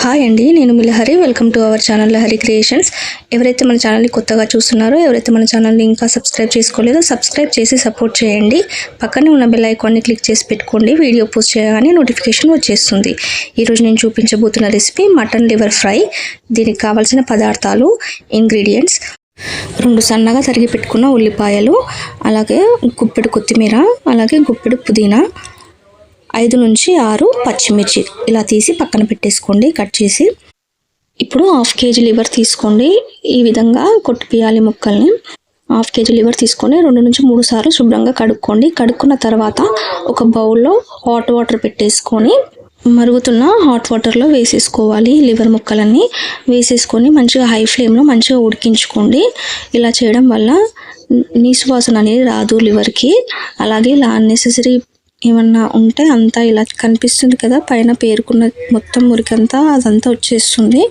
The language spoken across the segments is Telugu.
హాయ్ అండి, నేను మీ Lahari. Welcome to our channel Lahari creations. ఎవరైతే మన ఛానల్ని కొత్తగా చూస్తున్నారో, ఎవరైతే మన ఛానల్ని ఇంకా సబ్స్క్రైబ్ చేసుకోలేదో సబ్స్క్రైబ్ చేసి సపోర్ట్ చేయండి. పక్కనే ఉన్న బెల్ ఐకాన్ని క్లిక్ చేసి పెట్టుకోండి. వీడియో పోస్ట్ చేయగానే నోటిఫికేషన్ వచ్చేస్తుంది. ఈరోజు నేను చూపించబోతున్న రెసిపీ మటన్ లివర్ ఫ్రై. దీనికి కావాల్సిన పదార్థాలు, ఇంగ్రీడియంట్స్: 2 సన్నగా తరిగి పెట్టుకున్న ఉల్లిపాయలు, అలాగే గుప్పెడు కొత్తిమీర, అలాగే గుప్పెడు పుదీనా, 5 నుంచి 6 పచ్చిమిర్చి ఇలా తీసి పక్కన పెట్టేసుకోండి కట్ చేసి. ఇప్పుడు 1/2 కేజీ లివర్ తీసుకోండి. ఈ విధంగా కొట్టిపియాలి ముక్కల్ని. 1/2 కేజీ లివర్ తీసుకొని 2 నుంచి 3 సార్లు శుభ్రంగా కడుక్కోండి. కడుక్కున్న తర్వాత ఒక బౌల్లో హాట్ వాటర్ పెట్టేసుకొని మరుగుతున్న హాట్ వాటర్లో వేసేసుకోవాలి. లివర్ ముక్కలన్నీ వేసేసుకొని మంచిగా హై ఫ్లేమ్లో మంచిగా ఉడికించుకోండి. ఇలా చేయడం వల్ల నీసు వాసన అనేది రాదు లివర్కి. అలాగే ఇలా అన్నెసెసరీ ఏమన్నా ఉంటే అంతా ఇలా కనిపిస్తుంది కదా, పైన పేరుకున్న మొత్తం మురికంతా అదంతా వచ్చేస్తుంది.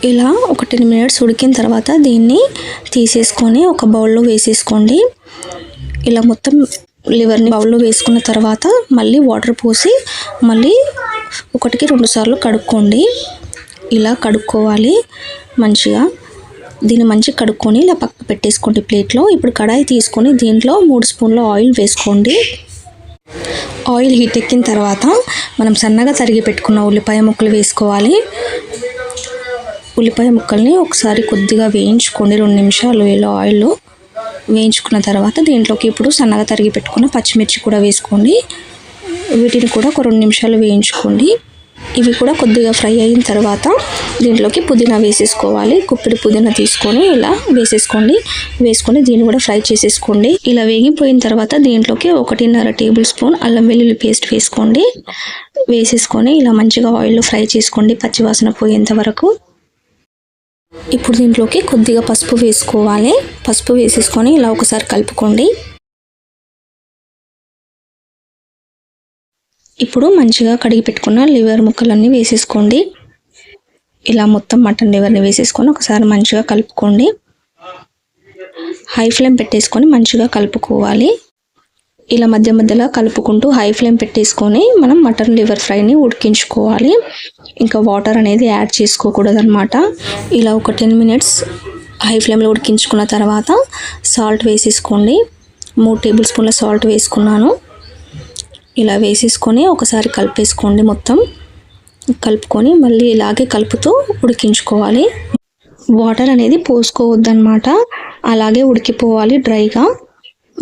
ఇలా ఒక 10 మినిట్స్ ఉడికిన తర్వాత దీన్ని తీసేసుకొని ఒక బౌల్లో వేసేసుకోండి. ఇలా మొత్తం లివర్ని బౌల్లో వేసుకున్న తర్వాత మళ్ళీ వాటర్ పోసి మళ్ళీ 1కి 2 సార్లు కడుక్కోండి. ఇలా కడుక్కోవాలి మంచిగా. దీన్ని మంచిగా కడుక్కొని ఇలా పక్క పెట్టేసుకోండి ప్లేట్లో. ఇప్పుడు కడాయి తీసుకొని దీంట్లో 3 స్పూన్ల ఆయిల్ వేసుకోండి. ఆయిల్ హీట్ ఎక్కిన తర్వాత మనం సన్నగా తరిగి పెట్టుకున్న ఉల్లిపాయ ముక్కలు వేసుకోవాలి. ఉల్లిపాయ ముక్కల్ని ఒకసారి కొద్దిగా వేయించుకోండి. 2 నిమిషాలు ఇలా ఆయిల్లో వేయించుకున్న తర్వాత దీంట్లోకి ఇప్పుడు సన్నగా తరిగి పెట్టుకున్న పచ్చిమిర్చి కూడా వేసుకోండి. వీటిని కూడా ఒక 2 నిమిషాలు వేయించుకోండి. ఇవి కూడా కొద్దిగా ఫ్రై అయిన తర్వాత దీంట్లోకి పుదీనా వేసేసుకోవాలి. గుప్పెడు పుదీనా తీసుకొని ఇలా వేసుకొని దీన్ని కూడా ఫ్రై చేసేసుకోండి. ఇలా వేగిపోయిన తర్వాత దీంట్లోకి 1.5 టేబుల్ స్పూన్ అల్లం వెల్లుల్లి పేస్ట్ వేసేసుకొని ఇలా మంచిగా ఆయిల్లో ఫ్రై చేసుకోండి పచ్చివాసన పోయేంత వరకు. ఇప్పుడు దీంట్లోకి కొద్దిగా పసుపు వేసుకోవాలి. పసుపు వేసేసుకొని ఇలా ఒకసారి కలుపుకోండి. ఇప్పుడు మంచిగా కడిగి పెట్టుకున్న లివర్ ముక్కలన్నీ వేసేసుకోండి. ఇలా మొత్తం మటన్ లివర్ని వేసేసుకొని ఒకసారి మంచిగా కలుపుకోండి. హై ఫ్లేమ్ పెట్టేసుకొని మంచిగా కలుపుకోవాలి. ఇలా మధ్య మధ్యలో కలుపుకుంటూ హై ఫ్లేమ్ పెట్టేసుకొని మనం మటన్ లివర్ ఫ్రైని ఉడికించుకోవాలి. ఇంకా వాటర్ అనేది యాడ్ చేసుకోకూడదు అన్నమాట. ఇలా ఒక 10 మినిట్స్ హై ఫ్లేమ్లో ఉడికించుకున్న తర్వాత సాల్ట్ వేసేసుకోండి. 3 టేబుల్ స్పూన్ల సాల్ట్ వేసుకున్నాను. ఇలా వేసేసుకొని ఒకసారి కలిపేసుకోండి. మొత్తం కలుపుకొని మళ్ళీ ఇలాగే కలుపుతూ ఉడికించుకోవాలి. వాటర్ అనేది పోసుకోవద్దన్నమాట, అలాగే ఉడికిపోవాలి డ్రైగా.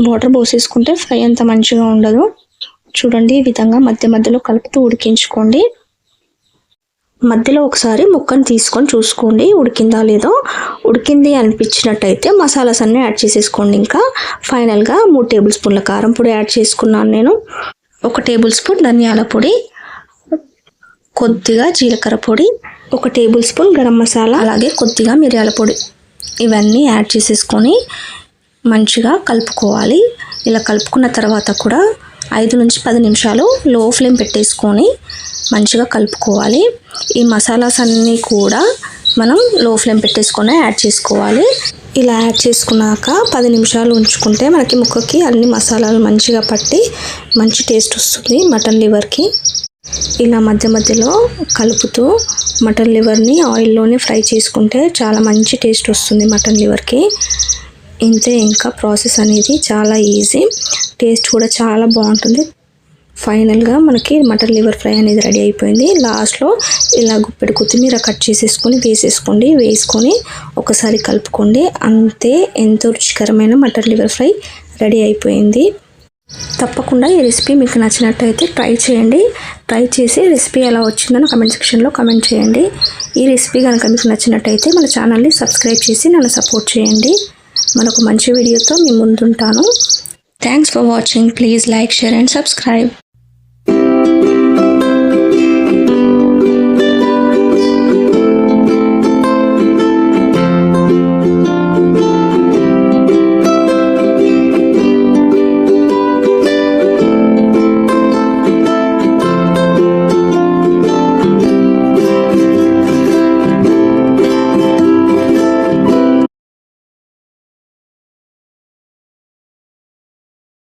వాటర్ పోసేసుకుంటే ఫ్రై అంత మంచిగా ఉండదు. చూడండి, ఈ విధంగా మధ్య మధ్యలో కలుపుతూ ఉడికించుకోండి. మధ్యలో ఒకసారి ముక్కను తీసుకొని చూసుకోండి ఉడికిందా లేదో. ఉడికింది అనిపించినట్టయితే మసాలాస్ అన్నీ యాడ్ చేసేసుకోండి. ఇంకా ఫైనల్గా 3 టేబుల్ స్పూన్ల కారం పొడి యాడ్ చేసుకున్నాను నేను. 1 టేబుల్ స్పూన్ ధనియాల పొడి, కొద్దిగా జీలకర్ర పొడి, 1 టేబుల్ స్పూన్ గరం మసాలా, అలాగే కొద్దిగా మిరియాల పొడి. ఇవన్నీ యాడ్ చేసేసుకొని మంచిగా కలుపుకోవాలి. ఇలా కలుపుకున్న తర్వాత కూడా 5 నుంచి 10 నిమిషాలు లో ఫ్లేమ్ పెట్టేసుకొని మంచిగా కలుపుకోవాలి. ఈ మసాలాస్ అన్నీ కూడా మనం లో ఫ్లేమ్ పెట్టేసుకొని యాడ్ చేసుకోవాలి. ఇలా యాడ్ చేసుకున్నాక 10 నిమిషాలు ఉంచుకుంటే మనకి ముక్కకి అన్ని మసాలాలు మంచిగా పట్టి మంచి టేస్ట్ వస్తుంది మటన్ లివర్కి. ఇలా మధ్య మధ్యలో కలుపుతూ మటన్ లివర్ని ఆయిల్లోనే ఫ్రై చేసుకుంటే చాలా మంచి టేస్ట్ వస్తుంది మటన్ లివర్కి. ఇంతే, ఇంకా ప్రాసెస్ అనేది చాలా ఈజీ, టేస్ట్ కూడా చాలా బాగుంటుంది. ఫైనల్గా మనకి మటన్ లివర్ ఫ్రై అనేది రెడీ అయిపోయింది. లాస్ట్లో ఇలా గుప్పెడు కొత్తిమీర కట్ చేసేసుకొని వేసుకొని ఒకసారి కలుపుకోండి. అంతే, ఎంతో రుచికరమైన మటన్ లివర్ ఫ్రై రెడీ అయిపోయింది. తప్పకుండా ఈ రెసిపీ మీకు నచ్చినట్టయితే ట్రై చేయండి. ట్రై చేసి రెసిపీ ఎలా వచ్చిందో కమెంట్ సెక్షన్లో కమెంట్ చేయండి. ఈ రెసిపీ కనుక మీకు నచ్చినట్టయితే మన ఛానల్ని సబ్స్క్రైబ్ చేసి నన్ను సపోర్ట్ చేయండి. మరొక మంచి వీడియోతో మీ ముందుంటాను. Thanks for watching. Please like, share and subscribe.